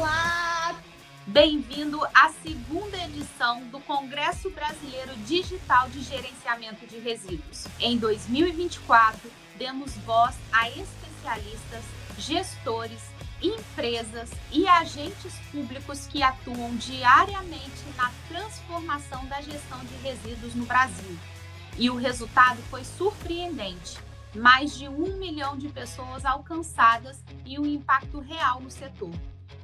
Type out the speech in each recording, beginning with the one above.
Olá! Bem-vindo à segunda edição do Congresso Brasileiro Digital de Gerenciamento de Resíduos. Em 2024, demos voz a especialistas, gestores, empresas e agentes públicos que atuam diariamente na transformação da gestão de resíduos no Brasil. E o resultado foi surpreendente. Mais de 1 milhão de pessoas alcançadas e um impacto real no setor.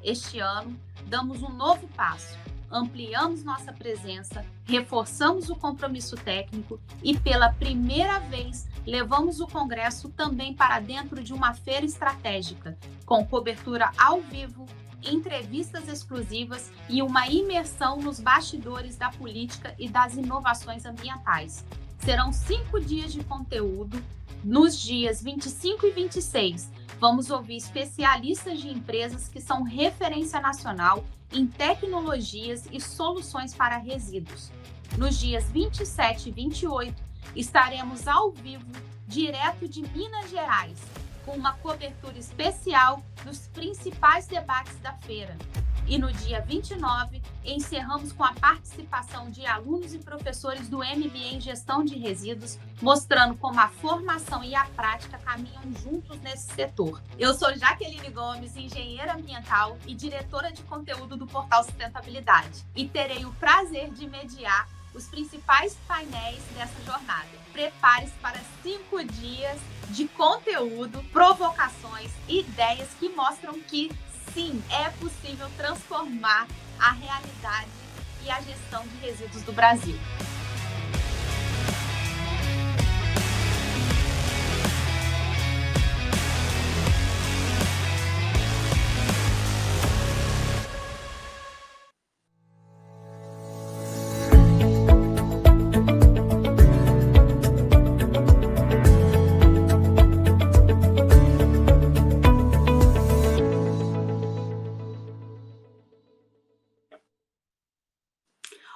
Este ano, damos um novo passo, ampliamos nossa presença, reforçamos o compromisso técnico e, pela primeira vez, levamos o Congresso também para dentro de uma feira estratégica, com cobertura ao vivo, entrevistas exclusivas e uma imersão nos bastidores da política e das inovações ambientais. Serão 5 dias de conteúdo. Nos dias 25 e 26, vamos ouvir especialistas de empresas que são referência nacional em tecnologias e soluções para resíduos. Nos dias 27 e 28, estaremos ao vivo, direto de Minas Gerais, com uma cobertura especial dos principais debates da feira. E no dia 29, encerramos com a participação de alunos e professores do MBA em Gestão de Resíduos, mostrando como a formação e a prática caminham juntos nesse setor. Eu sou Jaqueline Gomes, engenheira ambiental e diretora de conteúdo do Portal Sustentabilidade, e terei o prazer de mediar os principais painéis dessa jornada. Prepare-se para 5 dias de conteúdo, provocações e ideias que mostram que sim, é possível transformar a realidade e a gestão de resíduos do Brasil.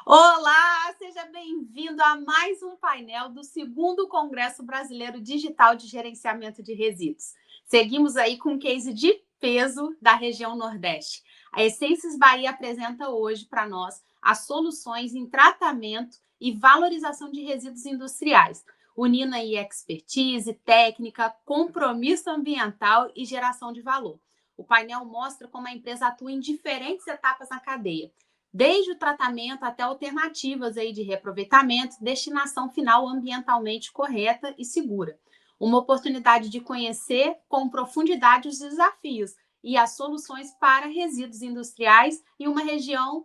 Olá, seja bem-vindo a mais um painel do segundo Congresso Brasileiro Digital de Gerenciamento de Resíduos. Seguimos aí com um case de peso da região Nordeste. A Essências Bahia apresenta hoje para nós as soluções em tratamento e valorização de resíduos industriais, unindo aí expertise, técnica, compromisso ambiental e geração de valor. O painel mostra como a empresa atua em diferentes etapas na cadeia, desde o tratamento até alternativas aí de reaproveitamento, destinação final ambientalmente correta e segura. Uma oportunidade de conhecer com profundidade os desafios e as soluções para resíduos industriais em uma região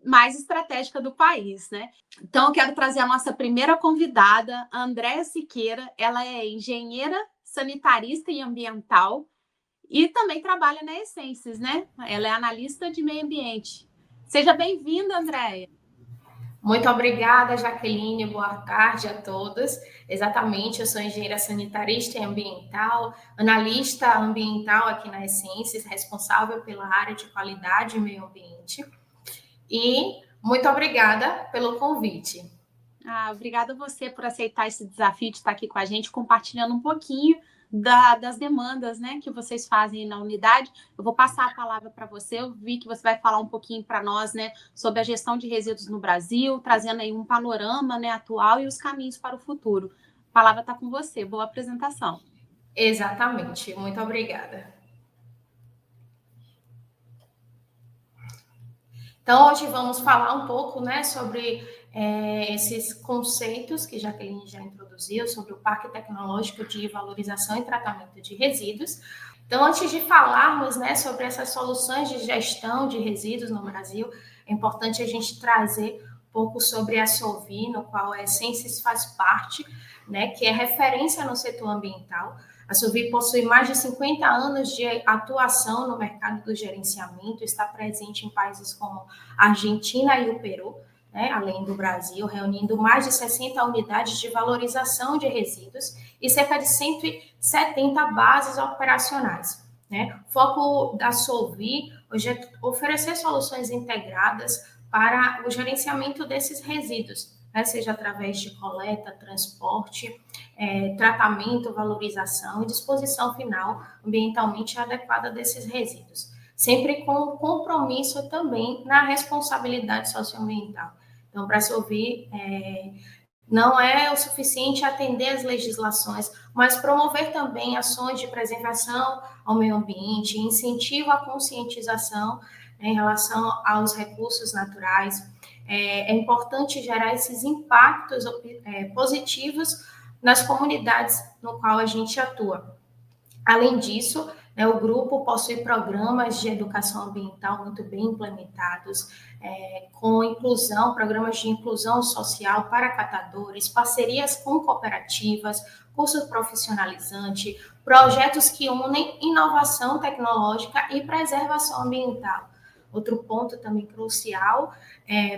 mais estratégica do país, né? Então, eu quero trazer a nossa primeira convidada, a Andréa Siqueira. Ela é engenheira sanitarista e ambiental e também trabalha na Essências, né? Ela é analista de meio ambiente. Seja bem-vinda, Andréia. Muito obrigada, Jaqueline. Boa tarde a todos. Exatamente, eu sou engenheira sanitarista e ambiental, analista ambiental aqui na Essências, responsável pela área de qualidade e meio ambiente. E muito obrigada pelo convite. Obrigada a você por aceitar esse desafio de estar aqui com a gente, compartilhando um pouquinho das demandas, né, que vocês fazem na unidade. Eu vou passar a palavra para você. Eu vi que você vai falar um pouquinho para nós, né, sobre a gestão de resíduos no Brasil, trazendo aí um panorama, né, atual e os caminhos para o futuro. A palavra está com você. Boa apresentação. Exatamente. Muito obrigada. Então, hoje vamos falar um pouco, né, sobre esses conceitos que Jaqueline já introduziu, sobre o Parque Tecnológico de Valorização e Tratamento de Resíduos. Então, antes de falarmos, né, sobre essas soluções de gestão de resíduos no Brasil, é importante a gente trazer um pouco sobre a Solvi, no qual a Essências faz parte, né, que é referência no setor ambiental. A Solvi possui mais de 50 anos de atuação no mercado do gerenciamento, está presente em países como a Argentina e o Peru, né, além do Brasil, reunindo mais de 60 unidades de valorização de resíduos e cerca de 170 bases operacionais. Né? O foco da Solvi hoje é oferecer soluções integradas para o gerenciamento desses resíduos, né, seja através de coleta, transporte, tratamento, valorização e disposição final ambientalmente adequada desses resíduos. sempre com compromisso também na responsabilidade socioambiental. Então, para se ouvir, não é o suficiente atender às legislações, mas promover também ações de preservação ao meio ambiente, incentivo à conscientização, né, em relação aos recursos naturais. É importante gerar esses impactos positivos nas comunidades no qual a gente atua. Além disso, né, o grupo possui programas de educação ambiental muito bem implementados, com inclusão, programas de inclusão social para catadores, parcerias com cooperativas, curso profissionalizante, projetos que unem inovação tecnológica e preservação ambiental. Outro ponto também crucial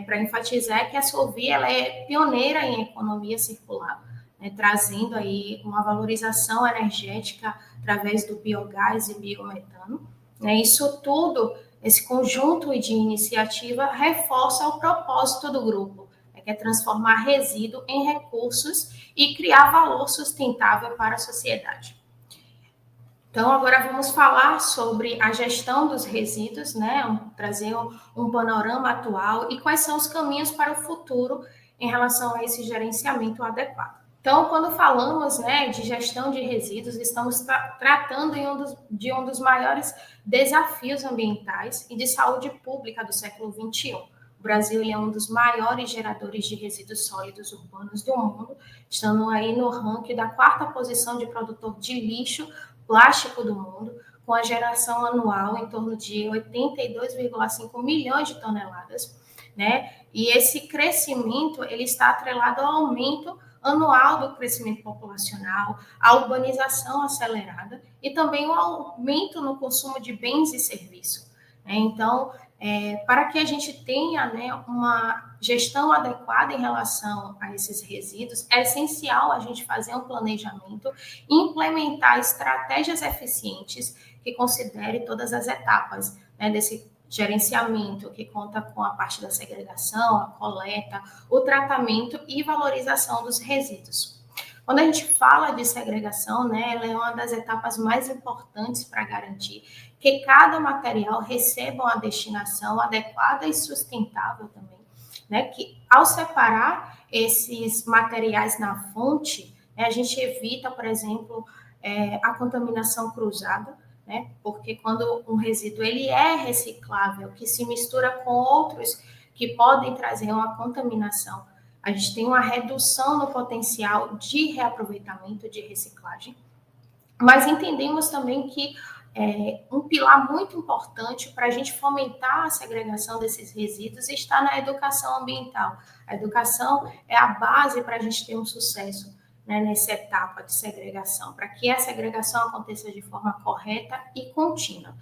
para enfatizar é que a Solvay ela é pioneira em economia circular, né, trazendo aí uma valorização energética através do biogás e biometano. Né? Isso tudo, esse conjunto de iniciativa, reforça o propósito do grupo, que é transformar resíduo em recursos e criar valor sustentável para a sociedade. Então, agora vamos falar sobre a gestão dos resíduos, né? Trazer um panorama atual e quais são os caminhos para o futuro em relação a esse gerenciamento adequado. Então, quando falamos, né, de gestão de resíduos, estamos tratando de um dos maiores desafios ambientais e de saúde pública do século XXI. O Brasil é um dos maiores geradores de resíduos sólidos urbanos do mundo, estando aí no ranking da 4ª posição de produtor de lixo plástico do mundo, com a geração anual em torno de 82,5 milhões de toneladas, né? E esse crescimento ele está atrelado ao aumento anual do crescimento populacional, a urbanização acelerada e também o aumento no consumo de bens e serviços. Então, para que a gente tenha, né, uma gestão adequada em relação a esses resíduos, é essencial a gente fazer um planejamento e implementar estratégias eficientes que considere todas as etapas, né, desse gerenciamento, que conta com a parte da segregação, a coleta, o tratamento e valorização dos resíduos. Quando a gente fala de segregação, né, ela é uma das etapas mais importantes para garantir que cada material receba uma destinação adequada e sustentável também, né, que ao separar esses materiais na fonte, né, a gente evita, por exemplo, a contaminação cruzada, né, porque quando um resíduo ele é reciclável, que se mistura com outros que podem trazer uma contaminação, a gente tem uma redução no potencial de reaproveitamento, de reciclagem. Mas entendemos também que um pilar muito importante para a gente fomentar a segregação desses resíduos está na educação ambiental. A educação é a base para a gente ter um sucesso, né, nessa etapa de segregação, para que a segregação aconteça de forma correta e contínua.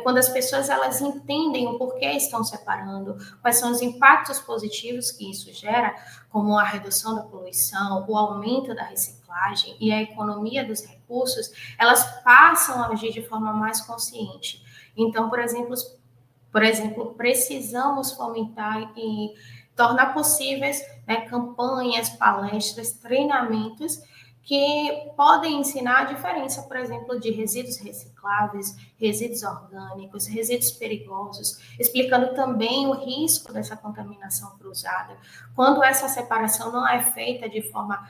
Quando as pessoas elas entendem o porquê estão separando, quais são os impactos positivos que isso gera, como a redução da poluição, o aumento da reciclagem e a economia dos recursos, elas passam a agir de forma mais consciente. Então, por exemplo, precisamos fomentar e tornar possíveis, né, campanhas, palestras, treinamentos que podem ensinar a diferença, por exemplo, de resíduos recicláveis, resíduos orgânicos, resíduos perigosos, explicando também o risco dessa contaminação cruzada, quando essa separação não é feita de forma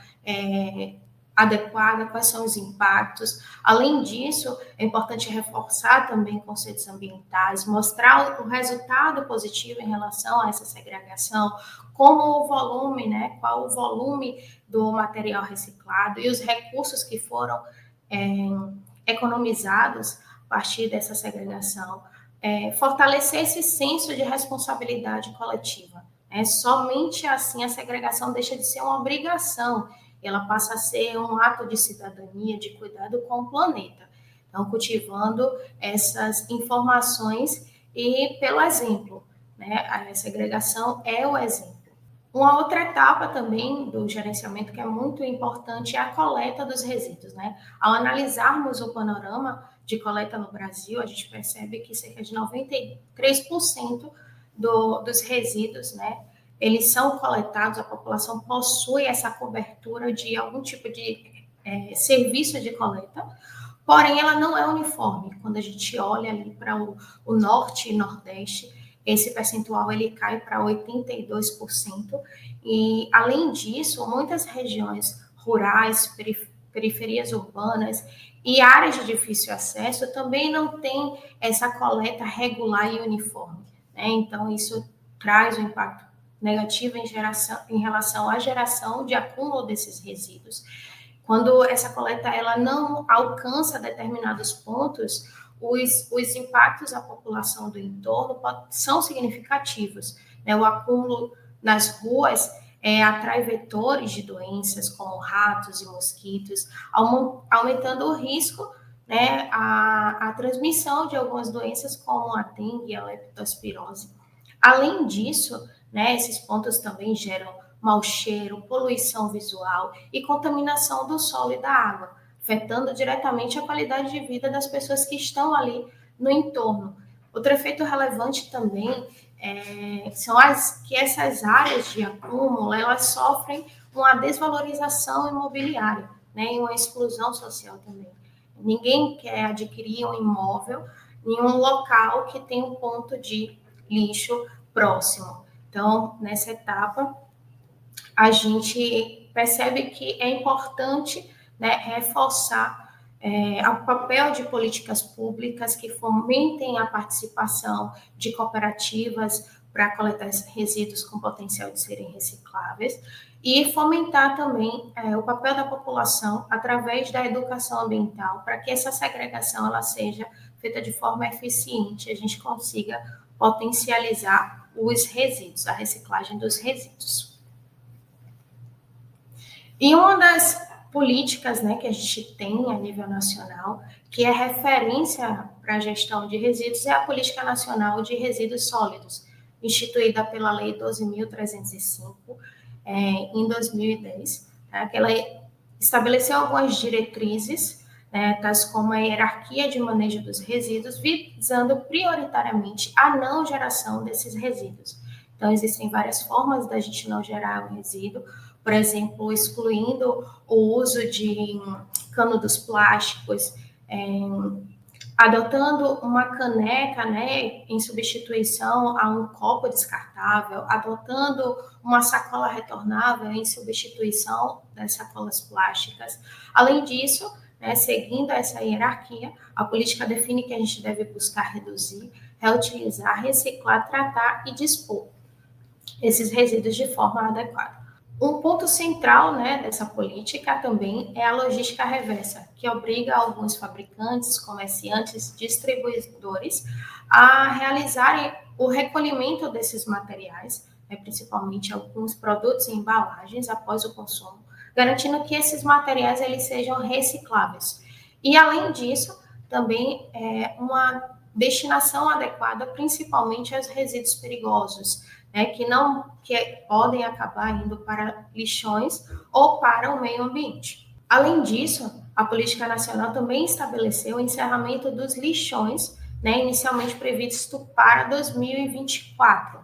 adequada, quais são os impactos. Além disso, é importante reforçar também conceitos ambientais, mostrar o resultado positivo em relação a essa segregação, como o volume, né, qual o volume do material reciclado e os recursos que foram economizados a partir dessa segregação. Fortalecer esse senso de responsabilidade coletiva. Somente assim a segregação deixa de ser uma obrigação, ela passa a ser um ato de cidadania, de cuidado com o planeta. Então, cultivando essas informações e pelo exemplo, né? A segregação é o exemplo. Uma outra etapa também do gerenciamento que é muito importante é a coleta dos resíduos, né? Ao analisarmos o panorama de coleta no Brasil, a gente percebe que cerca de 93% dos resíduos, né, eles são coletados, a população possui essa cobertura de algum tipo de serviço de coleta, porém ela não é uniforme. Quando a gente olha ali para o norte e nordeste, esse percentual ele cai para 82%, e além disso, muitas regiões rurais, periferias urbanas e áreas de difícil acesso também não têm essa coleta regular e uniforme, né? Então, isso traz um impacto negativo em relação à geração de acúmulo desses resíduos. Quando essa coleta ela não alcança determinados pontos, os impactos à população do entorno são significativos, né? O acúmulo nas ruas atrai vetores de doenças como ratos e mosquitos, aumentando o risco, né, a transmissão de algumas doenças como a dengue e a leptospirose. Além disso, né, esses pontos também geram mau cheiro, poluição visual e contaminação do solo e da água, afetando diretamente a qualidade de vida das pessoas que estão ali no entorno. Outro efeito relevante também são que essas áreas de acúmulo, elas sofrem uma desvalorização imobiliária, né, e uma exclusão social também. Ninguém quer adquirir um imóvel em um local que tem um ponto de lixo próximo. Então, nessa etapa, a gente percebe que é importante, né, reforçar o papel de políticas públicas que fomentem a participação de cooperativas para coletar resíduos com potencial de serem recicláveis e fomentar também o papel da população através da educação ambiental para que essa segregação ela seja feita de forma eficiente, a gente consiga potencializar os resíduos, a reciclagem dos resíduos. E uma das políticas, né, que a gente tem a nível nacional, que é referência para a gestão de resíduos, é a Política Nacional de Resíduos Sólidos, instituída pela Lei 12.305, em 2010, tá? Que ela estabeleceu algumas diretrizes, né, tais como a hierarquia de manejo dos resíduos, visando prioritariamente a não geração desses resíduos. Então, existem várias formas da gente não gerar um resíduo, por exemplo, excluindo o uso de canudos plásticos, adotando uma caneca, né, em substituição a um copo descartável, adotando uma sacola retornável em substituição das sacolas plásticas. Além disso, né, seguindo essa hierarquia, a política define que a gente deve buscar reduzir, reutilizar, reciclar, tratar e dispor esses resíduos de forma adequada. Um ponto central, né, dessa política também é a logística reversa, que obriga alguns fabricantes, comerciantes, distribuidores a realizarem o recolhimento desses materiais, né, principalmente alguns produtos e embalagens após o consumo, garantindo que esses materiais eles sejam recicláveis. E, além disso, também uma destinação adequada, principalmente aos resíduos perigosos, né, que podem acabar indo para lixões ou para o meio ambiente. Além disso, a Política Nacional também estabeleceu o encerramento dos lixões, né, inicialmente previsto para 2024.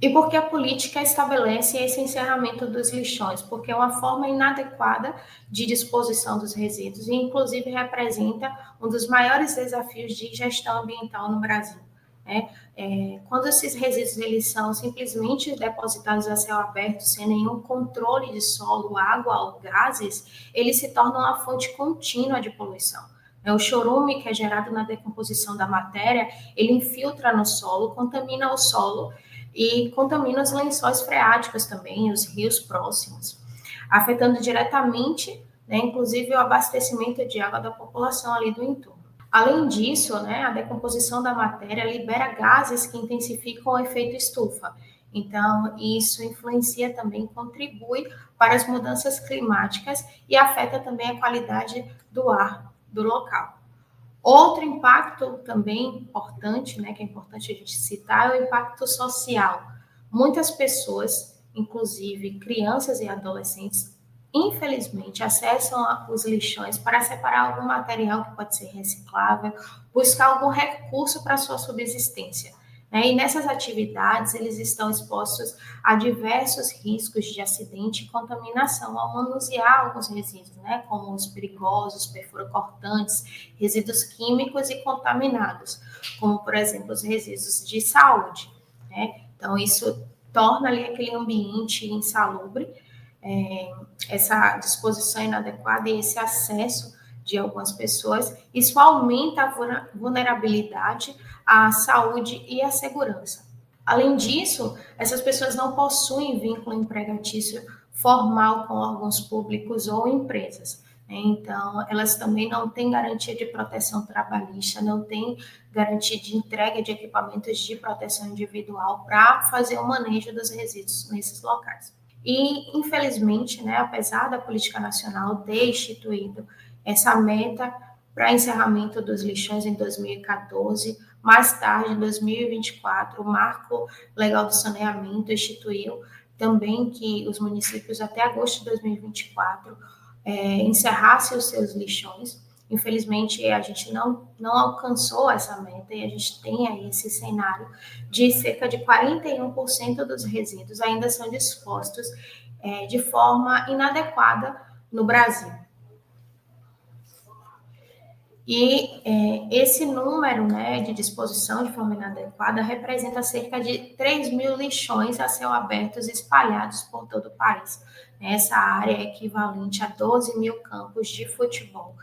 E por que a política estabelece esse encerramento dos lixões? Porque é uma forma inadequada de disposição dos resíduos e, inclusive, representa um dos maiores desafios de gestão ambiental no Brasil. Né? Quando esses resíduos eles são simplesmente depositados a céu aberto, sem nenhum controle de solo, água ou gases, eles se tornam uma fonte contínua de poluição. O chorume, que é gerado na decomposição da matéria, ele infiltra no solo, contamina o solo e contamina os lençóis freáticos também, os rios próximos, afetando diretamente, né, inclusive o abastecimento de água da população ali do entorno. Além disso, né, a decomposição da matéria libera gases que intensificam o efeito estufa. Então, isso influencia também, contribui para as mudanças climáticas e afeta também a qualidade do ar do local. Outro impacto também importante, né, que é importante a gente citar, é o impacto social. Muitas pessoas, inclusive crianças e adolescentes, infelizmente, acessam os lixões para separar algum material que pode ser reciclável, buscar algum recurso para a sua subsistência. né? E nessas atividades, eles estão expostos a diversos riscos de acidente e contaminação ao manusear alguns resíduos, né? Como os perigosos, perfurocortantes, resíduos químicos e contaminados, como, por exemplo, os resíduos de saúde, né? Então, isso torna ali aquele ambiente insalubre, essa disposição inadequada e esse acesso de algumas pessoas, isso aumenta a vulnerabilidade à saúde e à segurança. Além disso, essas pessoas não possuem vínculo empregatício formal com órgãos públicos ou empresas. Então, elas também não têm garantia de proteção trabalhista, não têm garantia de entrega de equipamentos de proteção individual para fazer o manejo dos resíduos nesses locais. E, infelizmente, né, apesar da política nacional ter instituído essa meta para encerramento dos lixões em 2014, mais tarde, em 2024, o Marco Legal do Saneamento instituiu também que os municípios, até agosto de 2024, encerrassem os seus lixões. Infelizmente, a gente não alcançou essa meta e a gente tem aí esse cenário de cerca de 41% dos resíduos ainda são dispostos de forma inadequada no Brasil. E esse número, né, de disposição de forma inadequada representa cerca de 3 mil lixões a céu aberto espalhados por todo o país. Essa área é equivalente a 12 mil campos de futebol,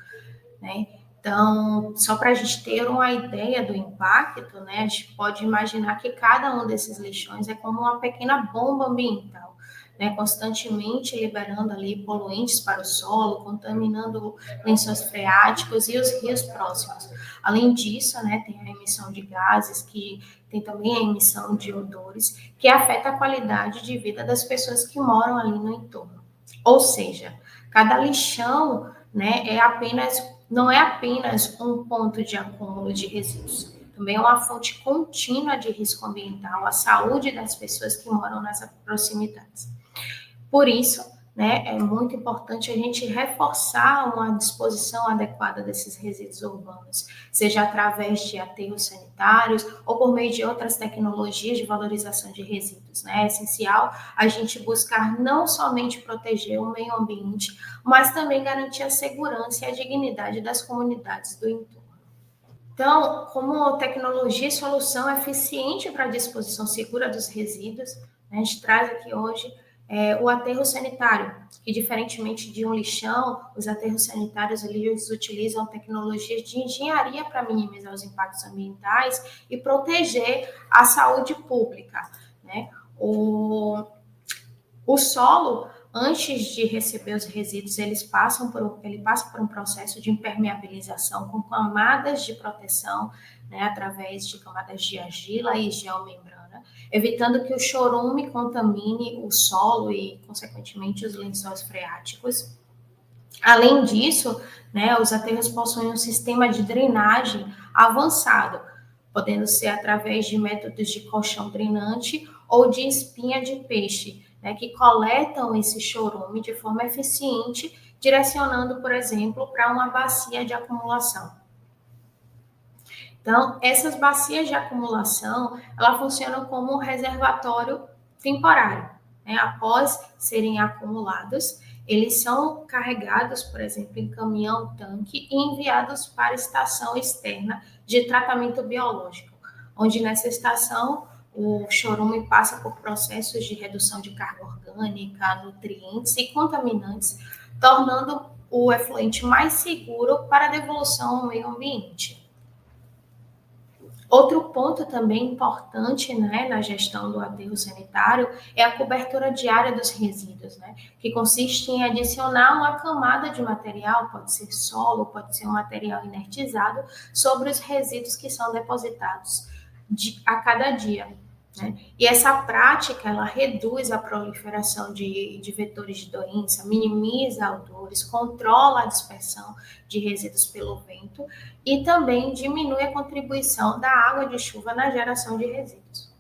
né? Então, só para a gente ter uma ideia do impacto, né, a gente pode imaginar que cada um desses lixões é como uma pequena bomba ambiental, né, constantemente liberando ali poluentes para o solo, contaminando lençóis freáticos e os rios próximos. Além disso, né, tem a emissão de gases, que tem também a emissão de odores, que afeta a qualidade de vida das pessoas que moram ali no entorno. Ou seja, cada lixão, né, não é apenas um ponto de acúmulo de resíduos, também é uma fonte contínua de risco ambiental à saúde das pessoas que moram nessas proximidades. Por isso, né, é muito importante a gente reforçar uma disposição adequada desses resíduos urbanos, seja através de aterros sanitários ou por meio de outras tecnologias de valorização de resíduos, né? É essencial a gente buscar não somente proteger o meio ambiente, mas também garantir a segurança e a dignidade das comunidades do entorno. Então, como tecnologia e solução eficiente para a disposição segura dos resíduos, né, a gente traz aqui hoje o aterro sanitário, que diferentemente de um lixão, os aterros sanitários eles utilizam tecnologias de engenharia para minimizar os impactos ambientais e proteger a saúde pública, né? O solo, antes de receber os resíduos, ele passa por um processo de impermeabilização com camadas de proteção, né, através de camadas de argila e geomembrana, evitando que o chorume contamine o solo e, consequentemente, os lençóis freáticos. Além disso, né, os aterros possuem um sistema de drenagem avançado, podendo ser através de métodos de colchão drenante ou de espinha de peixe, né, que coletam esse chorume de forma eficiente, direcionando, por exemplo, para uma bacia de acumulação. Então, essas bacias de acumulação, ela funcionam como um reservatório temporário, né? Após serem acumulados, eles são carregados, por exemplo, em caminhão-tanque e enviados para a estação externa de tratamento biológico, onde nessa estação o chorume passa por processos de redução de carga orgânica, nutrientes e contaminantes, tornando o efluente mais seguro para a devolução ao meio ambiente. Outro ponto também importante, né, na gestão do aterro sanitário é a cobertura diária dos resíduos, né, que consiste em adicionar uma camada de material, pode ser solo, pode ser um material inertizado, sobre os resíduos que são depositados a cada dia. Né? E essa prática, ela reduz a proliferação de vetores de doença, minimiza odores, controla a dispersão de resíduos pelo vento e também diminui a contribuição da água de chuva na geração de resíduos.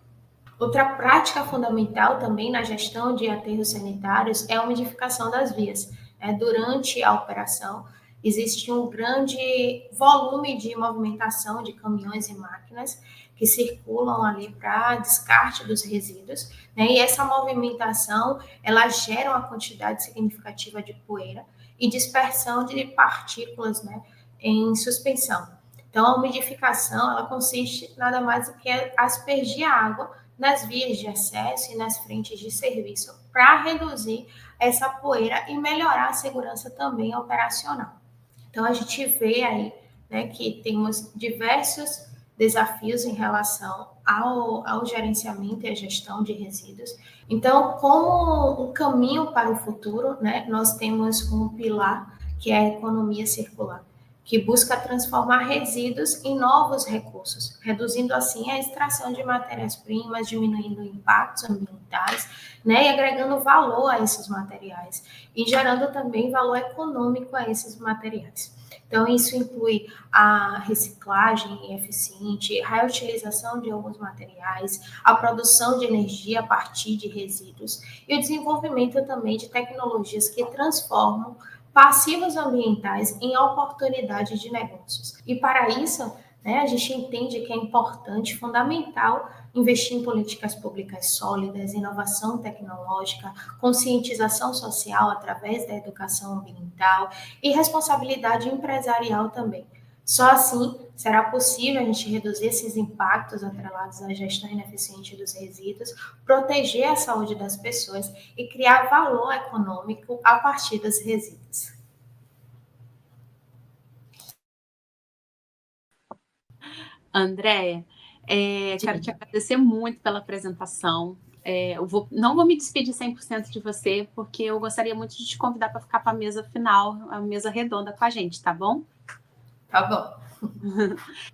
Outra prática fundamental também na gestão de aterros sanitários é a umidificação das vias. Durante a operação, existe um grande volume de movimentação de caminhões e máquinas que circulam ali para descarte dos resíduos, né? E essa movimentação, ela gera uma quantidade significativa de poeira e dispersão de partículas, né, em suspensão. Então, a umidificação, ela consiste nada mais do que aspergir a água nas vias de acesso e nas frentes de serviço para reduzir essa poeira e melhorar a segurança também operacional. Então, a gente vê aí, né, que temos diversos desafios em relação ao gerenciamento e à gestão de resíduos. Então, como um caminho para o futuro, né, nós temos um pilar que é a economia circular, que busca transformar resíduos em novos recursos, reduzindo assim a extração de matérias-primas, diminuindo impactos ambientais, né, e agregando valor a esses materiais e gerando também valor econômico a esses materiais. Então, isso inclui a reciclagem eficiente, a reutilização de alguns materiais, a produção de energia a partir de resíduos e o desenvolvimento também de tecnologias que transformam passivos ambientais em oportunidades de negócios. E para isso, né, a gente entende que é importante, fundamental, investir em políticas públicas sólidas, inovação tecnológica, conscientização social através da educação ambiental e responsabilidade empresarial também. Só assim será possível a gente reduzir esses impactos atrelados à gestão ineficiente dos resíduos, proteger a saúde das pessoas e criar valor econômico a partir dos resíduos. Andréia, quero te agradecer muito pela apresentação. Não vou me despedir 100% de você, porque eu gostaria muito de te convidar para ficar para a mesa final, a mesa redonda com a gente, tá bom? Tá bom.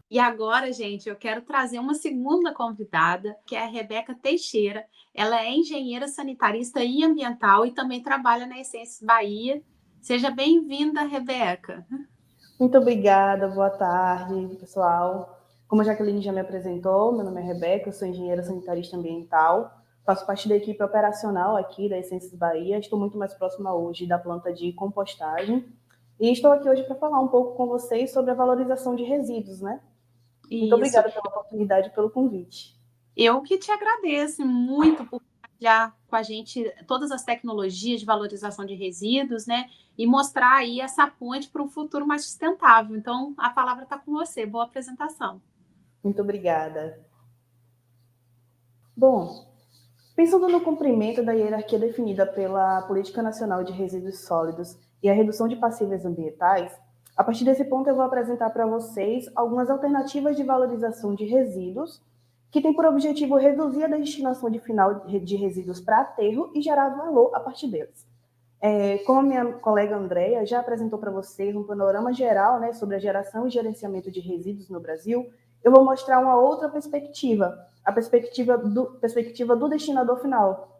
E agora, gente, eu quero trazer uma segunda convidada, que é a Rebeca Teixeira. Ela é engenheira sanitarista e ambiental e também trabalha na Essências Bahia. Seja bem-vinda, Rebeca. Muito obrigada, boa tarde, pessoal. Como a Jaqueline já me apresentou, meu nome é Rebeca, eu sou engenheira sanitarista ambiental, faço parte da equipe operacional aqui da Essências Bahia, estou muito mais próxima hoje da planta de compostagem e estou aqui hoje para falar um pouco com vocês sobre a valorização de resíduos, né? Muito obrigada pela oportunidade e pelo convite. Eu que te agradeço muito por compartilhar com a gente todas as tecnologias de valorização de resíduos, né? E mostrar aí essa ponte para um futuro mais sustentável. Então, a palavra está com você. Boa apresentação. Muito obrigada. Bom, pensando no cumprimento da hierarquia definida pela Política Nacional de Resíduos Sólidos e a redução de passíveis ambientais, a partir desse ponto eu vou apresentar para vocês algumas alternativas de valorização de resíduos que têm por objetivo reduzir a destinação de final de resíduos para aterro e gerar valor a partir deles. Como a minha colega Andréia já apresentou para vocês um panorama geral, né, sobre a geração e gerenciamento de resíduos no Brasil, eu vou mostrar uma outra perspectiva, a perspectiva do destinador final.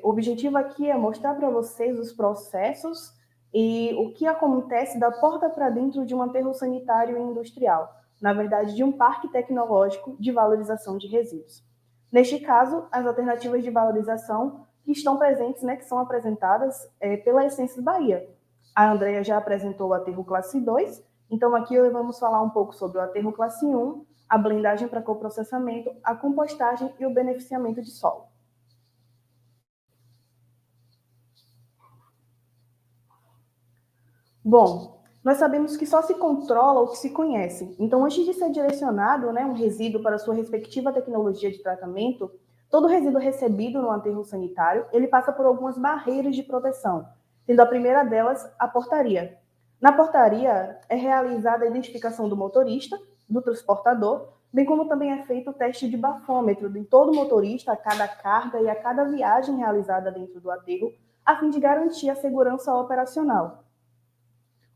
O objetivo aqui é mostrar para vocês os processos e o que acontece da porta para dentro de um aterro sanitário e industrial, na verdade, de um parque tecnológico de valorização de resíduos. Neste caso, as alternativas de valorização que estão presentes, né, que são apresentadas pela Essências Bahia. A Andréia já apresentou o aterro classe 2, então aqui vamos falar um pouco sobre o aterro classe 1, a blendagem para coprocessamento, a compostagem e o beneficiamento de solo. Bom, nós sabemos que só se controla o que se conhece. Então, antes de ser direcionado, né, um resíduo para sua respectiva tecnologia de tratamento, todo resíduo recebido no aterro sanitário, ele passa por algumas barreiras de proteção, sendo a primeira delas a portaria. Na portaria, é realizada a identificação do motorista, do transportador, bem como também é feito o teste de bafômetro de todo motorista a cada carga e a cada viagem realizada dentro do aterro, a fim de garantir a segurança operacional.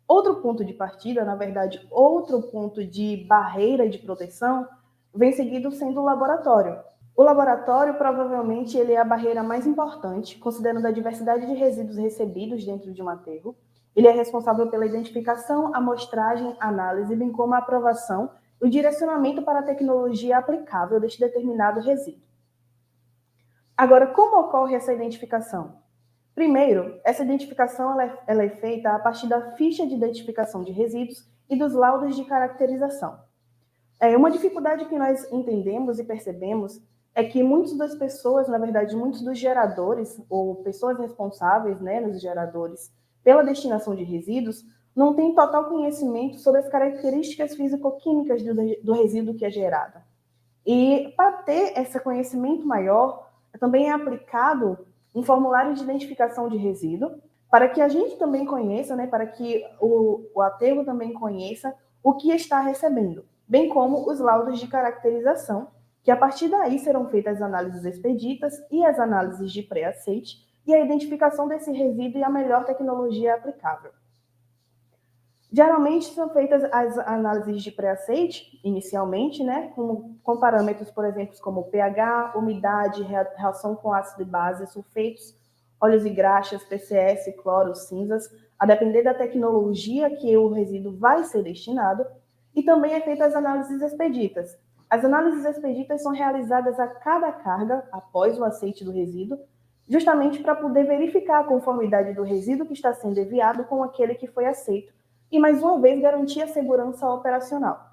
Outro ponto de partida, na verdade, outro ponto de barreira de proteção, vem seguido sendo o laboratório. O laboratório, provavelmente, ele é a barreira mais importante, considerando a diversidade de resíduos recebidos dentro de um aterro. Ele é responsável pela identificação, amostragem, análise, bem como a aprovação e o direcionamento para a tecnologia aplicável deste determinado resíduo. Agora, como ocorre essa identificação? Primeiro, essa identificação ela é feita a partir da ficha de identificação de resíduos e dos laudos de caracterização. Uma dificuldade que nós entendemos e percebemos é que muitas das pessoas, na verdade, muitos dos geradores, ou pessoas responsáveis, né, nos geradores, pela destinação de resíduos, não têm total conhecimento sobre as características físico-químicas do resíduo que é gerado. E para ter esse conhecimento maior, também é aplicado um formulário de identificação de resíduo, para que a gente também conheça, né, para que o aterro também conheça o que está recebendo, bem como os laudos de caracterização, que a partir daí serão feitas as análises expeditas e as análises de pré-aceite e a identificação desse resíduo e a melhor tecnologia aplicável. Geralmente são feitas as análises de pré-aceite, inicialmente, né, com parâmetros, por exemplo, como pH, umidade, reação com ácido e base, sulfetos, óleos e graxas, PCS, cloro, cinzas, a depender da tecnologia que o resíduo vai ser destinado, e também é feita as análises expeditas. As análises expeditas são realizadas a cada carga, após o aceite do resíduo, justamente para poder verificar a conformidade do resíduo que está sendo enviado com aquele que foi aceito, e, mais uma vez, garantir a segurança operacional.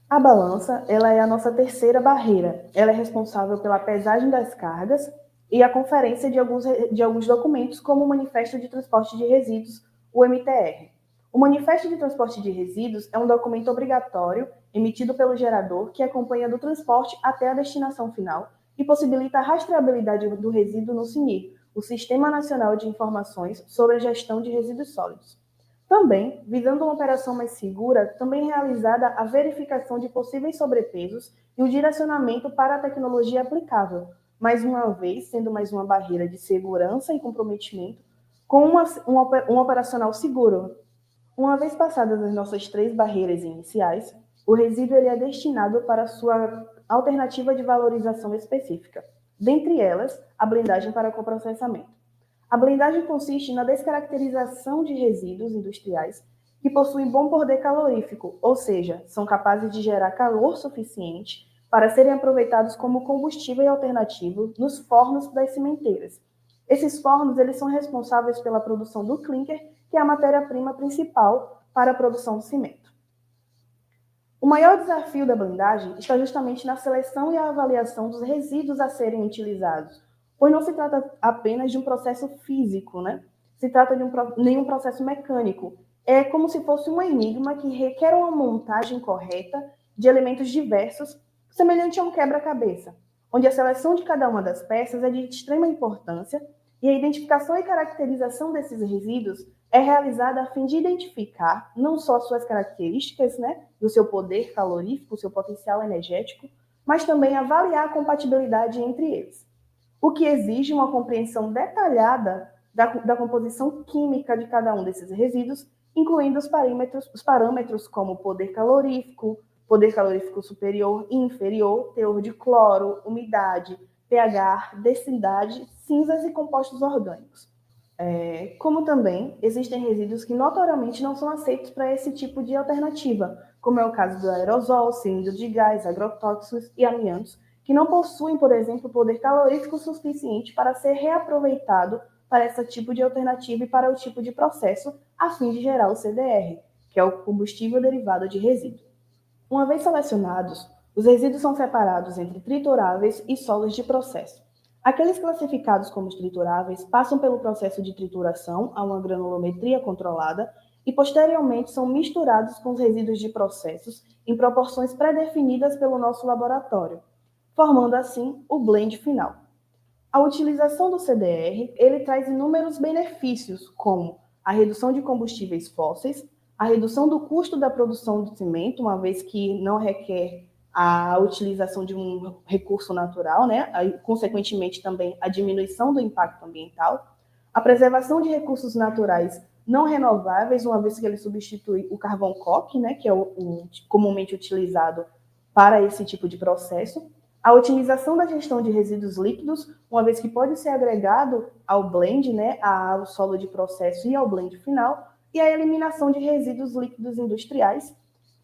A balança, ela é a nossa terceira barreira. Ela é responsável pela pesagem das cargas e a conferência de alguns documentos, como o Manifesto de Transporte de Resíduos, o MTR. O Manifesto de Transporte de Resíduos é um documento obrigatório emitido pelo gerador que acompanha do transporte até a destinação final e possibilita a rastreabilidade do resíduo no SINIR, o Sistema Nacional de Informações sobre a Gestão de Resíduos Sólidos. Também, visando uma operação mais segura, também realizada a verificação de possíveis sobrepesos e o direcionamento para a tecnologia aplicável, mais uma vez sendo mais uma barreira de segurança e comprometimento com um operacional seguro. Uma vez passadas as nossas 3 barreiras iniciais, o resíduo ele é destinado para sua alternativa de valorização específica, dentre elas, a blindagem para coprocessamento. A blindagem consiste na descaracterização de resíduos industriais que possuem bom poder calorífico, ou seja, são capazes de gerar calor suficiente para serem aproveitados como combustível alternativo nos fornos das cimenteiras. Esses fornos eles são responsáveis pela produção do clinker, que é a matéria-prima principal para a produção do cimento. O maior desafio da blindagem está justamente na seleção e a avaliação dos resíduos a serem utilizados, pois não se trata apenas de um processo físico, né? Se trata de nenhum processo mecânico. É como se fosse um enigma que requer uma montagem correta de elementos diversos, semelhante a um quebra-cabeça, onde a seleção de cada uma das peças é de extrema importância e a identificação e caracterização desses resíduos é realizada a fim de identificar não só suas características, né, do seu poder calorífico, seu potencial energético, mas também avaliar a compatibilidade entre eles, o que exige uma compreensão detalhada da composição química de cada um desses resíduos, incluindo os parâmetros como poder calorífico superior e inferior, teor de cloro, umidade, pH, densidade, cinzas e compostos orgânicos. Como também existem resíduos que notoriamente não são aceitos para esse tipo de alternativa, como é o caso do aerosol, cilindro de gás, agrotóxicos e amiantos, que não possuem, por exemplo, poder calorífico suficiente para ser reaproveitado para esse tipo de alternativa e para o tipo de processo, a fim de gerar o CDR, que é o combustível derivado de resíduo. Uma vez selecionados, os resíduos são separados entre trituráveis e solos de processo. Aqueles classificados como trituráveis passam pelo processo de trituração a uma granulometria controlada e posteriormente são misturados com os resíduos de processos em proporções pré-definidas pelo nosso laboratório, formando assim o blend final. A utilização do CDR, ele traz inúmeros benefícios, como a redução de combustíveis fósseis, a redução do custo da produção do cimento, uma vez que não requer a utilização de um recurso natural, né? Aí, consequentemente também a diminuição do impacto ambiental, a preservação de recursos naturais não renováveis, uma vez que ele substitui o carvão coke, né, que é o comumente utilizado para esse tipo de processo, a otimização da gestão de resíduos líquidos, uma vez que pode ser agregado ao blend, né, ao solo de processo e ao blend final, e a eliminação de resíduos líquidos industriais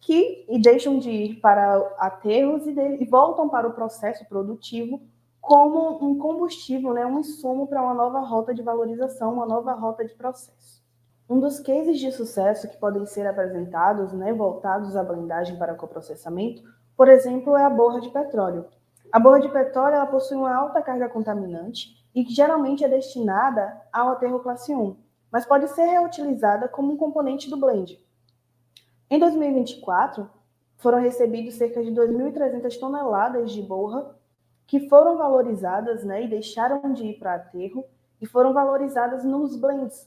que deixam de ir para aterros e voltam para o processo produtivo como um combustível, né, um insumo para uma nova rota de valorização, uma nova rota de processo. Um dos cases de sucesso que podem ser apresentados, né, voltados à blindagem para coprocessamento, por exemplo, é a borra de petróleo. A borra de petróleo ela possui uma alta carga contaminante e que geralmente é destinada ao aterro classe 1, mas pode ser reutilizada como um componente do blend. Em 2024, foram recebidos cerca de 2.300 toneladas de borra que foram valorizadas, né, e deixaram de ir para aterro e foram valorizadas nos blends.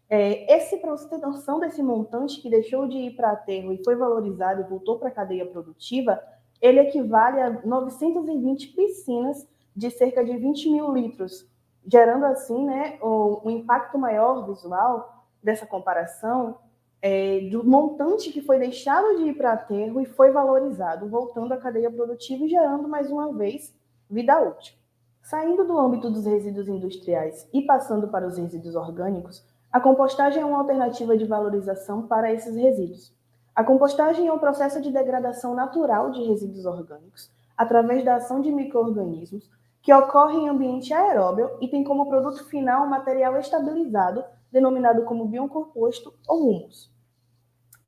Para você ter noção desse montante que deixou de ir para aterro e foi valorizado e voltou para a cadeia produtiva, ele equivale a 920 piscinas de cerca de 20 mil litros, gerando assim, né, o impacto maior visual dessa comparação do montante que foi deixado de ir para aterro e foi valorizado, voltando à cadeia produtiva e gerando mais uma vez vida útil. Saindo do âmbito dos resíduos industriais e passando para os resíduos orgânicos, a compostagem é uma alternativa de valorização para esses resíduos. A compostagem é um processo de degradação natural de resíduos orgânicos, através da ação de micro-organismos, que ocorre em ambiente aeróbio e tem como produto final um material estabilizado, denominado como biocomposto ou humus.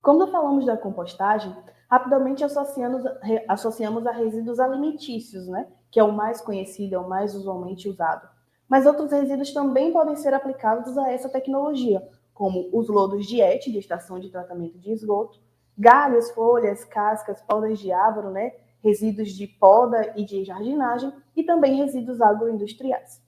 Quando falamos da compostagem, rapidamente associamos a resíduos alimentícios, né? Que é o mais conhecido, é o mais usualmente usado. Mas outros resíduos também podem ser aplicados a essa tecnologia, como os lodos de ET, de estação de tratamento de esgoto, galhos, folhas, cascas, podas de árvore, né? Resíduos de poda e de jardinagem, e também resíduos agroindustriais.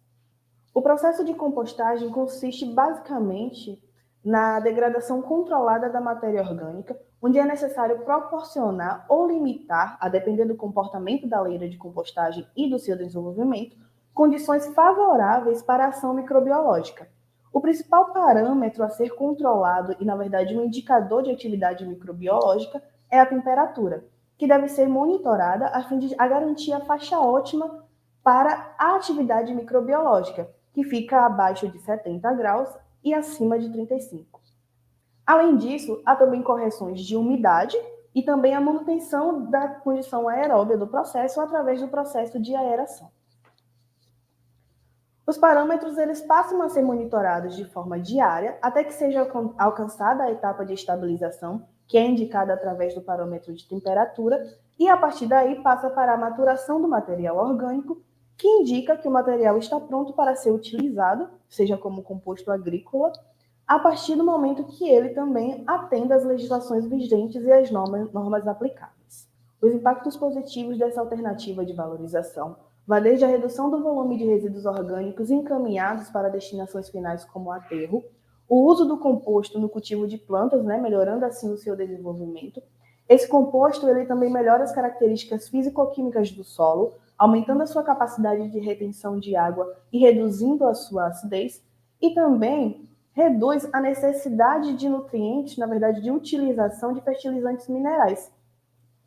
O processo de compostagem consiste basicamente na degradação controlada da matéria orgânica, onde é necessário proporcionar ou limitar, a depender do comportamento da leira de compostagem e do seu desenvolvimento, condições favoráveis para a ação microbiológica. O principal parâmetro a ser controlado e, na verdade, um indicador de atividade microbiológica é a temperatura, que deve ser monitorada a fim de garantir a faixa ótima para a atividade microbiológica, que fica abaixo de 70 graus e acima de 35. Além disso, há também correções de umidade e também a manutenção da condição aeróbia do processo através do processo de aeração. Os parâmetros eles passam a ser monitorados de forma diária até que seja alcançada a etapa de estabilização, que é indicada através do parâmetro de temperatura, e a partir daí passa para a maturação do material orgânico, que indica que o material está pronto para ser utilizado, seja como composto agrícola, a partir do momento que ele também atenda às legislações vigentes e às normas aplicáveis. Os impactos positivos dessa alternativa de valorização vai desde a redução do volume de resíduos orgânicos encaminhados para destinações finais como aterro, o uso do composto no cultivo de plantas, né, melhorando assim o seu desenvolvimento. Esse composto ele também melhora as características físico-químicas do solo, aumentando a sua capacidade de retenção de água e reduzindo a sua acidez, e também reduz a necessidade de nutrientes, na verdade, de utilização de fertilizantes minerais,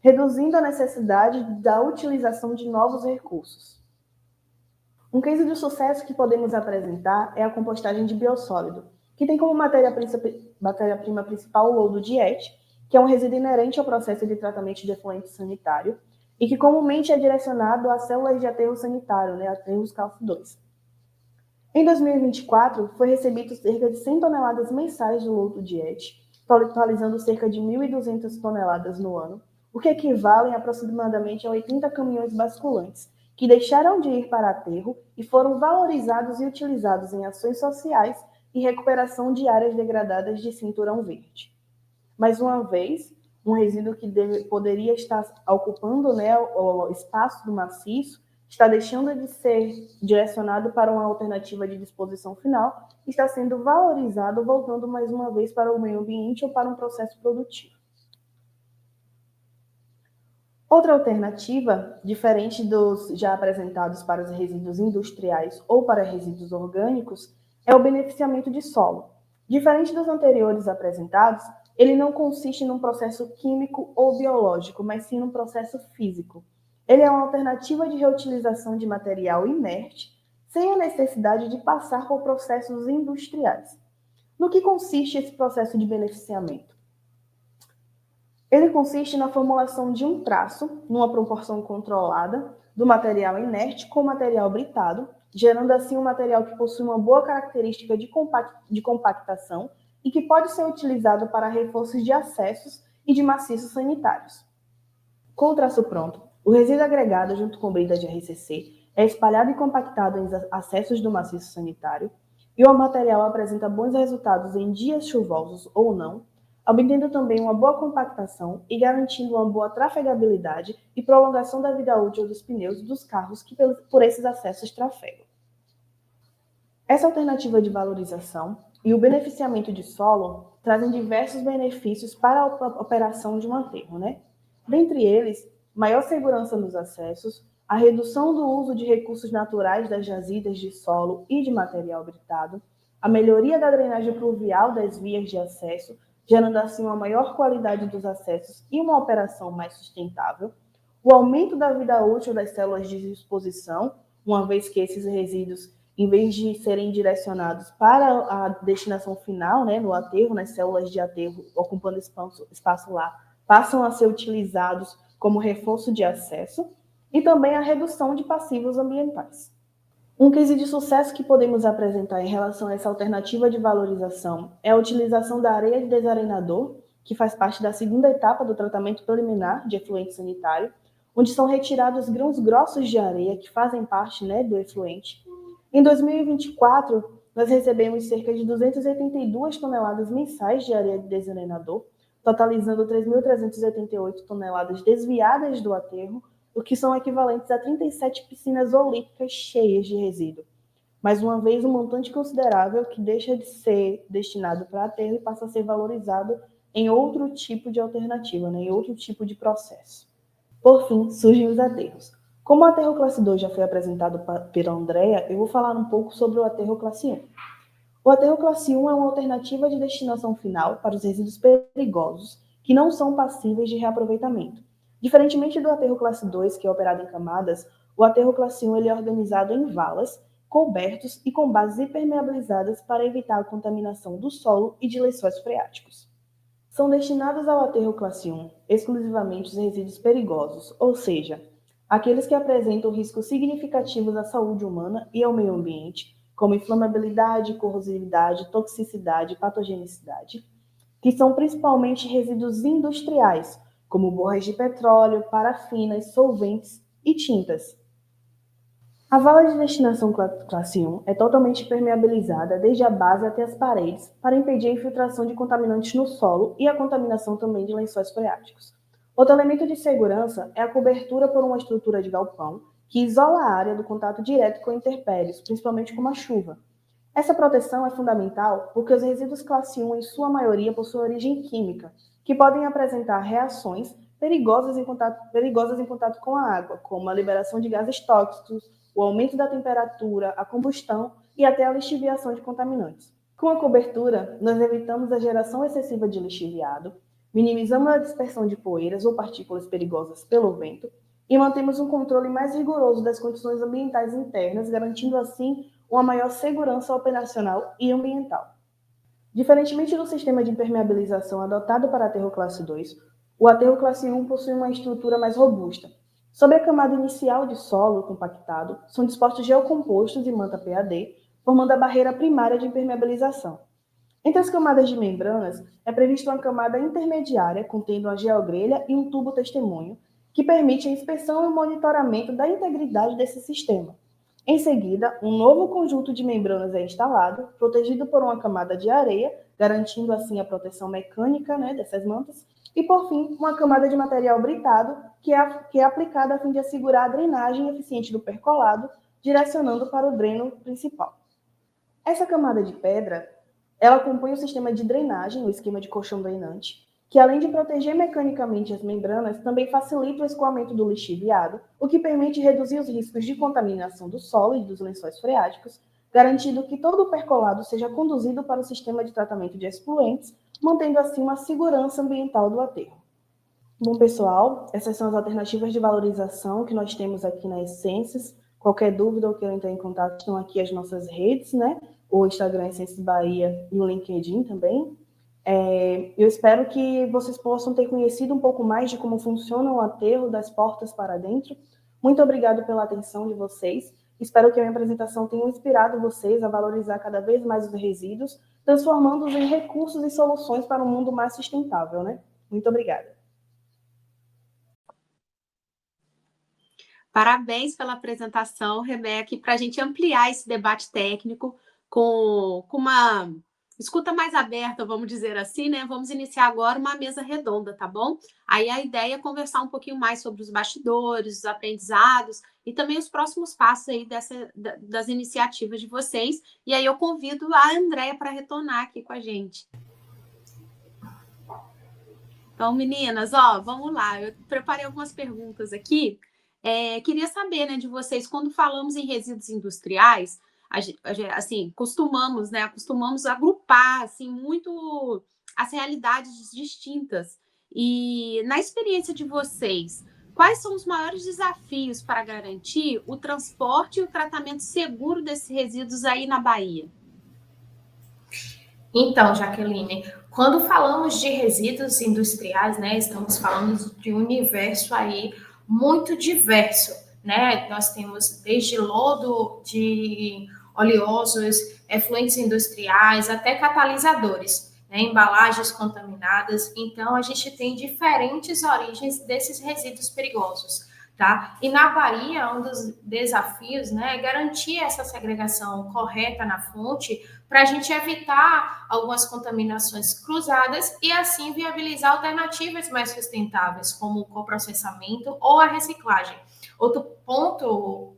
reduzindo a necessidade da utilização de novos recursos. Um case de sucesso que podemos apresentar é a compostagem de biossólido, que tem como matéria-prima principal o lodo de ET, que é um resíduo inerente ao processo de tratamento de efluente sanitário e que comumente é direcionado a células de aterro sanitário, né, aterros calço 2. Em 2024, foi recebido cerca de 100 toneladas mensais de lodo de ET, totalizando cerca de 1.200 toneladas no ano, o que equivale aproximadamente a 80 caminhões basculantes, que deixaram de ir para aterro e foram valorizados e utilizados em ações sociais e recuperação de áreas degradadas de cinturão verde. Mais uma vez, um resíduo que poderia estar ocupando, né, o espaço do maciço, está deixando de ser direcionado para uma alternativa de disposição final, está sendo valorizado, voltando mais uma vez para o meio ambiente ou para um processo produtivo. Outra alternativa, diferente dos já apresentados para os resíduos industriais ou para resíduos orgânicos, é o beneficiamento de solo. Diferente dos anteriores apresentados, ele não consiste num processo químico ou biológico, mas sim num processo físico. Ele é uma alternativa de reutilização de material inerte, sem a necessidade de passar por processos industriais. No que consiste esse processo de beneficiamento? Ele consiste na formulação de um traço, numa proporção controlada, do material inerte com o material britado, gerando assim um material que possui uma boa característica de compactação e que pode ser utilizado para reforços de acessos e de maciços sanitários. Com o traço pronto, o resíduo agregado junto com brida de RCC é espalhado e compactado em acessos do maciço sanitário e o material apresenta bons resultados em dias chuvosos ou não, obtendo também uma boa compactação e garantindo uma boa trafegabilidade e prolongação da vida útil dos pneus dos carros que por esses acessos trafegam. Essa alternativa de valorização e o beneficiamento de solo trazem diversos benefícios para a operação de um aterro, né? Dentre eles, maior segurança nos acessos, a redução do uso de recursos naturais das jazidas de solo e de material britado, a melhoria da drenagem pluvial das vias de acesso, gerando assim uma maior qualidade dos acessos e uma operação mais sustentável, o aumento da vida útil das células de disposição, uma vez que esses resíduos, em vez de serem direcionados para a destinação final, né, no aterro, nas células de aterro ocupando espaço lá, passam a ser utilizados como reforço de acesso, e também a redução de passivos ambientais. Um case de sucesso que podemos apresentar em relação a essa alternativa de valorização é a utilização da areia de desarenador, que faz parte da segunda etapa do tratamento preliminar de efluente sanitário, onde são retirados grãos grossos de areia que fazem parte, né, do efluente. Em 2024, nós recebemos cerca de 282 toneladas mensais de areia de desarenador, totalizando 3.388 toneladas desviadas do aterro, o que são equivalentes a 37 piscinas olímpicas cheias de resíduo. Mais uma vez, um montante considerável que deixa de ser destinado para aterro e passa a ser valorizado em outro tipo de alternativa, né, em outro tipo de processo. Por fim, surgem os aterros. Como o aterro classe 2 já foi apresentado pela Andrea, eu vou falar um pouco sobre o aterro classe 1. O aterro classe 1 é uma alternativa de destinação final para os resíduos perigosos que não são passíveis de reaproveitamento. Diferentemente do aterro classe 2, que é operado em camadas, o aterro classe 1 ele é organizado em valas, cobertos e com bases impermeabilizadas para evitar a contaminação do solo e de lençóis freáticos. São destinados ao aterro classe 1 exclusivamente os resíduos perigosos, ou seja, aqueles que apresentam riscos significativos à saúde humana e ao meio ambiente, como inflamabilidade, corrosividade, toxicidade e patogenicidade, que são principalmente resíduos industriais, como borras de petróleo, parafinas, solventes e tintas. A vala de destinação classe 1 é totalmente permeabilizada desde a base até as paredes para impedir a infiltração de contaminantes no solo e a contaminação também de lençóis freáticos. Outro elemento de segurança é a cobertura por uma estrutura de galpão que isola a área do contato direto com intempéries, principalmente com a chuva. Essa proteção é fundamental porque os resíduos classe 1, em sua maioria, possuem origem química, que podem apresentar reações perigosas em contato com a água, como a liberação de gases tóxicos, o aumento da temperatura, a combustão e até a lixiviação de contaminantes. Com a cobertura, nós evitamos a geração excessiva de lixiviado, minimizamos a dispersão de poeiras ou partículas perigosas pelo vento e mantemos um controle mais rigoroso das condições ambientais internas, garantindo assim uma maior segurança operacional e ambiental. Diferentemente do sistema de impermeabilização adotado para aterro classe 2, o aterro classe 1 possui uma estrutura mais robusta. Sobre a camada inicial de solo compactado, são dispostos geocompostos e manta PAD, formando a barreira primária de impermeabilização. Entre as camadas de membranas, é prevista uma camada intermediária contendo uma geogrelha e um tubo testemunho, que permite a inspeção e o monitoramento da integridade desse sistema. Em seguida, um novo conjunto de membranas é instalado, protegido por uma camada de areia, garantindo assim a proteção mecânica, né, dessas mantas, e por fim, uma camada de material britado, que é aplicada a fim de assegurar a drenagem eficiente do percolado, direcionando para o dreno principal. Essa camada de pedra, ela compõe o sistema de drenagem, o esquema de colchão drenante, que além de proteger mecanicamente as membranas, também facilita o escoamento do lixiviado, o que permite reduzir os riscos de contaminação do solo e dos lençóis freáticos, garantindo que todo o percolado seja conduzido para o sistema de tratamento de efluentes, mantendo assim uma segurança ambiental do aterro. Bom, pessoal, essas são as alternativas de valorização que nós temos aqui na Essências. Qualquer dúvida ou queira entrar em contato, estão aqui as nossas redes, né? O Instagram Essências Bahia e o LinkedIn também. Eu espero que vocês possam ter conhecido um pouco mais de como funciona o aterro das portas para dentro. Muito obrigado pela atenção de vocês. Espero que a minha apresentação tenha inspirado vocês a valorizar cada vez mais os resíduos, transformando-os em recursos e soluções para um mundo mais sustentável, né? Muito obrigada. Parabéns pela apresentação, Rebeca, e para a gente ampliar esse debate técnico com uma escuta mais aberta, vamos dizer assim, né? Vamos iniciar agora uma mesa redonda, tá bom? Aí a ideia é conversar um pouquinho mais sobre os bastidores, os aprendizados e também os próximos passos aí das iniciativas de vocês. E aí eu convido a Andréia para retornar aqui com a gente. Então, meninas, vamos lá. Eu preparei algumas perguntas aqui. Queria saber, né, de vocês, quando falamos em resíduos industriais, assim, acostumamos a agrupar, assim, muito as realidades distintas. E na experiência de vocês, quais são os maiores desafios para garantir o transporte e o tratamento seguro desses resíduos aí na Bahia? Então, Jaqueline, quando falamos de resíduos industriais, né, estamos falando de um universo aí muito diverso, né? Nós temos desde lodo de oleosos, efluentes industriais, até catalisadores, né, embalagens contaminadas. Então, a gente tem diferentes origens desses resíduos perigosos. Tá? E na Bahia, um dos desafios, né, é garantir essa segregação correta na fonte para a gente evitar algumas contaminações cruzadas e assim viabilizar alternativas mais sustentáveis, como o coprocessamento ou a reciclagem. Outro ponto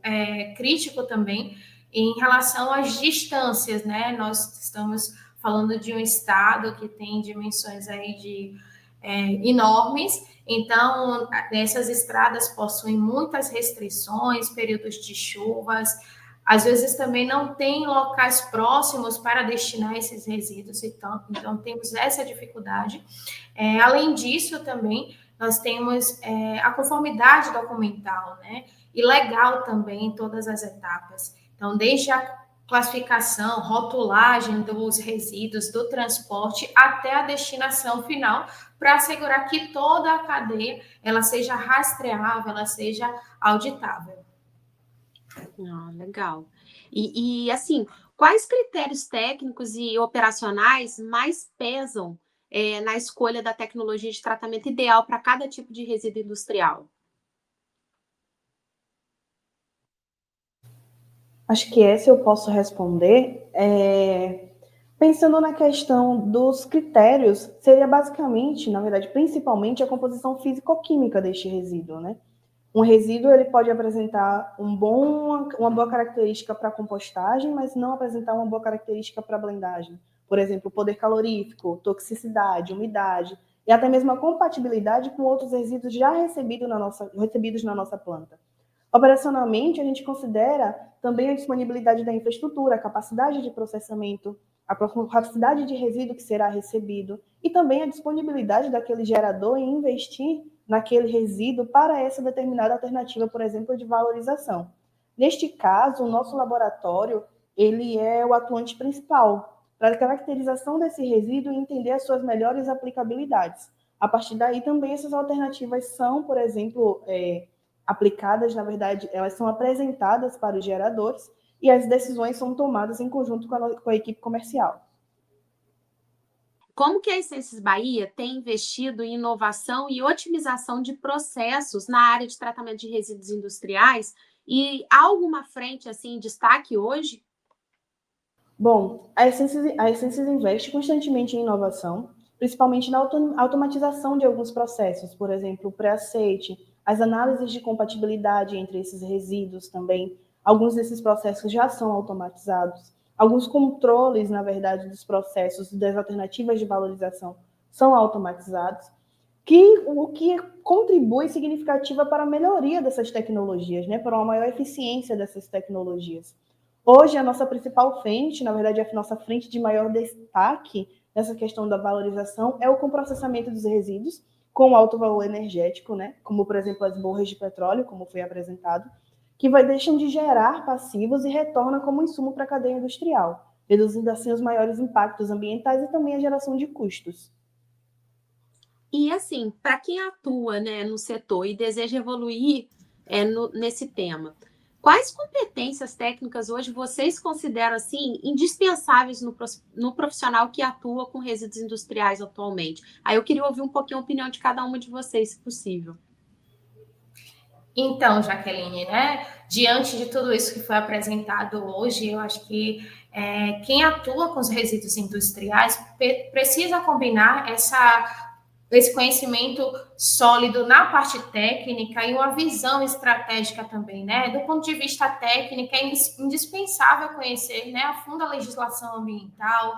crítico também em relação às distâncias, né? Nós estamos falando de um estado que tem dimensões aí enormes. Então, essas estradas possuem muitas restrições, períodos de chuvas, às vezes também não tem locais próximos para destinar esses resíduos, então temos essa dificuldade. Além disso, também, nós temos a conformidade documental, né? E legal também em todas as etapas. Então, desde a classificação, rotulagem dos resíduos, do transporte até a destinação final, para assegurar que toda a cadeia ela seja rastreável, ela seja auditável. Legal. E assim, quais critérios técnicos e operacionais mais pesam na escolha da tecnologia de tratamento ideal para cada tipo de resíduo industrial? Acho que essa eu posso responder. Pensando na questão dos critérios, seria basicamente, na verdade, principalmente a composição físico-química deste resíduo, né? Um resíduo ele pode apresentar uma boa característica para compostagem, mas não apresentar uma boa característica para blendagem. Por exemplo, poder calorífico, toxicidade, umidade e até mesmo a compatibilidade com outros resíduos já recebidos na nossa planta. Operacionalmente, a gente considera também a disponibilidade da infraestrutura, a capacidade de processamento, a capacidade de resíduo que será recebido e também a disponibilidade daquele gerador em investir naquele resíduo para essa determinada alternativa, por exemplo, de valorização. Neste caso, o nosso laboratório ele é o atuante principal para a caracterização desse resíduo e entender as suas melhores aplicabilidades. A partir daí, também essas alternativas são, por exemplo, aplicadas, na verdade, elas são apresentadas para os geradores e as decisões são tomadas em conjunto com a equipe comercial. Como que a Essências Bahia tem investido em inovação e otimização de processos na área de tratamento de resíduos industriais? E há alguma frente assim em destaque hoje? Bom, a Essências investe constantemente em inovação, principalmente na automatização de alguns processos, por exemplo, o pré-aceite, as análises de compatibilidade entre esses resíduos também. Alguns desses processos já são automatizados. Alguns controles, na verdade, dos processos das alternativas de valorização são automatizados, o que contribui significativa para a melhoria dessas tecnologias, né, para uma maior eficiência dessas tecnologias. Hoje, a nossa principal frente, na verdade, a nossa frente de maior destaque nessa questão da valorização é o coprocessamento dos resíduos com alto valor energético, né, como, por exemplo, as borras de petróleo, como foi apresentado, que deixam de gerar passivos e retornam como insumo para a cadeia industrial, reduzindo assim os maiores impactos ambientais e também a geração de custos. E assim, para quem atua, né, no setor e deseja evoluir nesse tema, quais competências técnicas hoje vocês consideram assim indispensáveis no profissional que atua com resíduos industriais atualmente? Aí eu queria ouvir um pouquinho a opinião de cada uma de vocês, se possível. Então, Jaqueline, né, diante de tudo isso que foi apresentado hoje, eu acho que quem atua com os resíduos industriais precisa combinar esse conhecimento sólido na parte técnica e uma visão estratégica também, né? Do ponto de vista técnico, é indispensável conhecer, né, a fundo a legislação ambiental,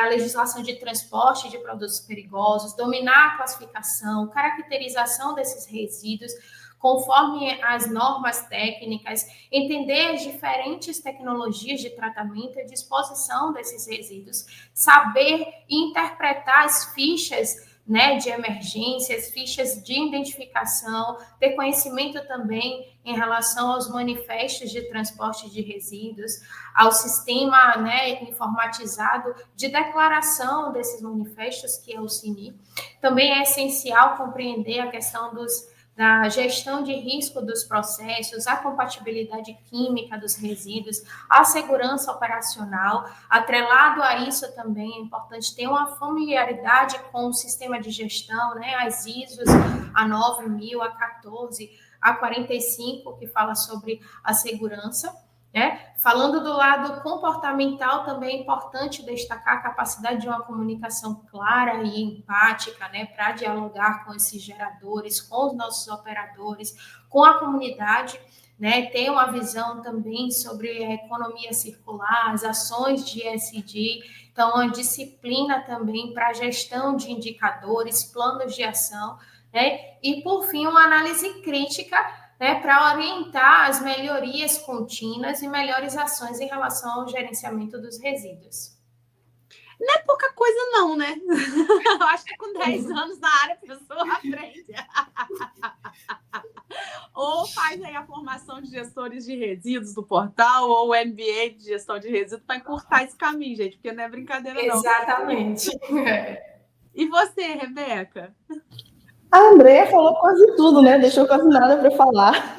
a legislação de transporte de produtos perigosos, dominar a classificação, caracterização desses resíduos, conforme as normas técnicas, entender as diferentes tecnologias de tratamento e disposição desses resíduos, saber interpretar as fichas, né, de emergências, fichas de identificação, ter conhecimento também em relação aos manifestos de transporte de resíduos, ao sistema, né, informatizado de declaração desses manifestos, que é o SINI. Também é essencial compreender a questão da gestão de risco dos processos, a compatibilidade química dos resíduos, a segurança operacional. Atrelado a isso também é importante ter uma familiaridade com o sistema de gestão, né, as ISOs, a 9000, a 14, a 45, que fala sobre a segurança. Falando do lado comportamental, também é importante destacar a capacidade de uma comunicação clara e empática, né, para dialogar com esses geradores, com os nossos operadores, com a comunidade, né, ter uma visão também sobre a economia circular, as ações de ESG, então a disciplina também para a gestão de indicadores, planos de ação, né, e por fim uma análise crítica, né, para orientar as melhorias contínuas e melhores ações em relação ao gerenciamento dos resíduos. Não é pouca coisa não, né? Eu acho que com 10 anos na área a pessoa aprende. Ou faz aí a formação de gestores de resíduos do portal, ou o MBA de gestão de resíduos para encurtar esse caminho, gente, porque não é brincadeira não. Exatamente. E você, Rebeca? A Andrea falou quase tudo, né? Deixou quase nada para falar.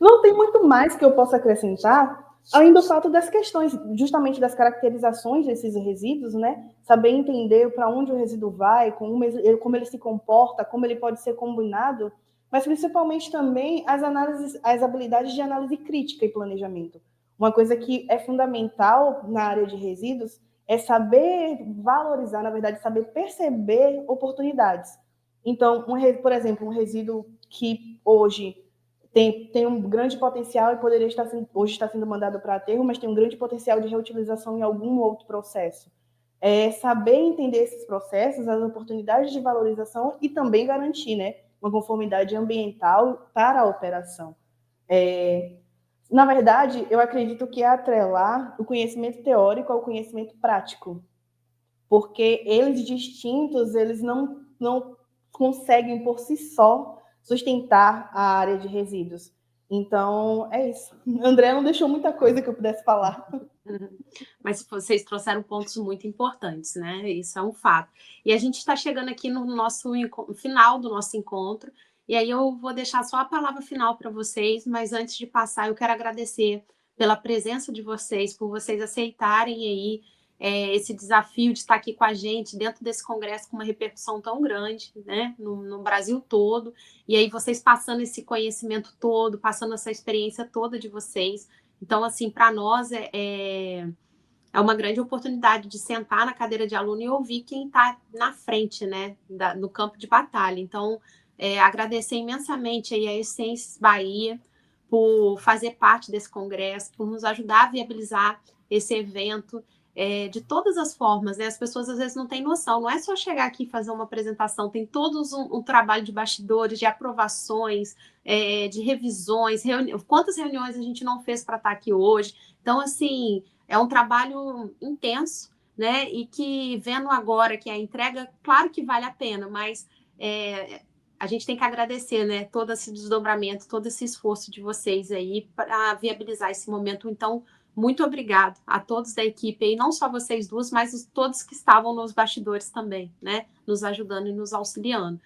Não tem muito mais que eu possa acrescentar, além do fato das questões, justamente das caracterizações desses resíduos, né? Saber entender para onde o resíduo vai, como ele se comporta, como ele pode ser combinado, mas principalmente também as habilidades de análise crítica e planejamento. Uma coisa que é fundamental na área de resíduos é saber valorizar, na verdade, saber perceber oportunidades. Então, por exemplo, um resíduo que hoje tem um grande potencial e poderia hoje está sendo mandado para aterro, mas tem um grande potencial de reutilização em algum outro processo. É saber entender esses processos, as oportunidades de valorização e também garantir, né, uma conformidade ambiental para a operação. Na verdade, eu acredito que é atrelar o conhecimento teórico ao conhecimento prático, porque eles distintos, eles não conseguem por si só sustentar a área de resíduos. Então, é isso. André não deixou muita coisa que eu pudesse falar. Mas vocês trouxeram pontos muito importantes, né? Isso é um fato. E a gente está chegando aqui no nosso final do nosso encontro, e aí eu vou deixar só a palavra final para vocês, mas antes de passar, eu quero agradecer pela presença de vocês, por vocês aceitarem aí esse desafio de estar aqui com a gente dentro desse congresso com uma repercussão tão grande, né, no Brasil todo, e aí vocês passando esse conhecimento todo, passando essa experiência toda de vocês. Então, assim, para nós é uma grande oportunidade de sentar na cadeira de aluno e ouvir quem está na frente, né, no campo de batalha. Então, agradecer imensamente aí a Essências Bahia por fazer parte desse congresso, por nos ajudar a viabilizar esse evento de todas as formas, né? As pessoas às vezes não têm noção, não é só chegar aqui e fazer uma apresentação, tem todo um trabalho de bastidores, de aprovações, de revisões, quantas reuniões a gente não fez para estar aqui hoje. Então, assim, é um trabalho intenso, né? E que, vendo agora que a entrega, claro que vale a pena, mas a gente tem que agradecer, né? Todo esse desdobramento, todo esse esforço de vocês aí para viabilizar esse momento. Então, muito obrigado a todos da equipe aí, não só vocês duas, mas todos que estavam nos bastidores também, né? Nos ajudando e nos auxiliando.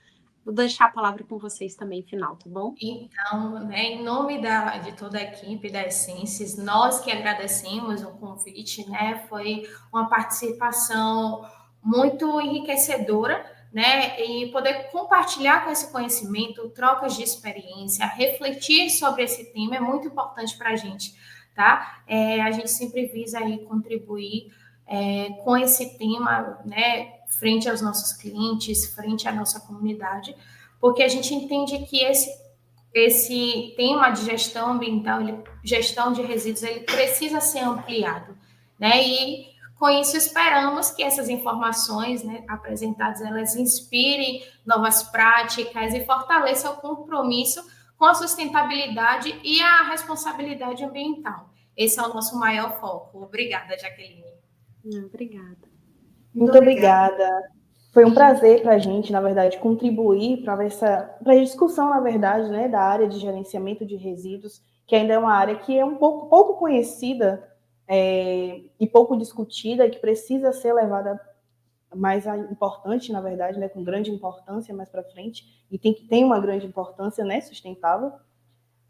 Vou deixar a palavra com vocês também, final, tá bom? Então, né, em nome de toda a equipe da Essências, nós que agradecemos o convite, né? Foi uma participação muito enriquecedora, né, e poder compartilhar com esse conhecimento, trocas de experiência, refletir sobre esse tema é muito importante para a gente, tá? A gente sempre visa aí contribuir com esse tema, né, frente aos nossos clientes, frente à nossa comunidade, porque a gente entende que esse tema de gestão ambiental, gestão de resíduos, ele precisa ser ampliado, né? E com isso esperamos que essas informações, né, apresentadas, elas inspirem novas práticas e fortaleçam o compromisso com a sustentabilidade e a responsabilidade ambiental. Esse é o nosso maior foco. Obrigada, Jaqueline. Obrigada. Muito obrigada. Foi um prazer para a gente, na verdade, contribuir para a discussão, na verdade, né, da área de gerenciamento de resíduos, que ainda é uma área que é um pouco conhecida e pouco discutida, e que precisa ser levada mais importante, na verdade, né, com grande importância mais para frente, e tem uma grande importância, né, sustentável.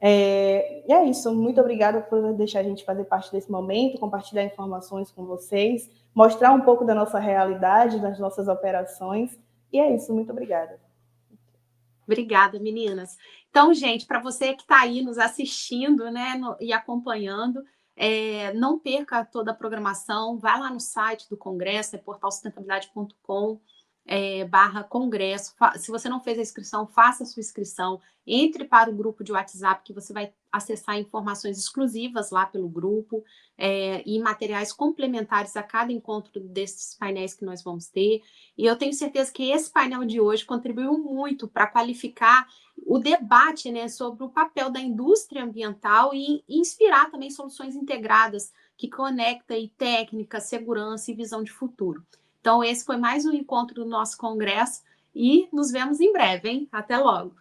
E é isso, muito obrigada por deixar a gente fazer parte desse momento, compartilhar informações com vocês, mostrar um pouco da nossa realidade, das nossas operações, e é isso, muito obrigada. Obrigada, meninas. Então, gente, para você que está aí nos assistindo, né, e acompanhando, não perca toda a programação, vai lá no site do Congresso, portalsustentabilidade.com, /congresso. Se você não fez a inscrição, faça a sua inscrição, entre para o grupo de WhatsApp, que você vai acessar informações exclusivas lá pelo grupo, e materiais complementares a cada encontro desses painéis que nós vamos ter. E eu tenho certeza que esse painel de hoje contribuiu muito para qualificar o debate, né, sobre o papel da indústria ambiental e inspirar também soluções integradas que conectam aí técnica, segurança e visão de futuro. Então, esse foi mais um encontro do nosso congresso e nos vemos em breve, hein? Até logo!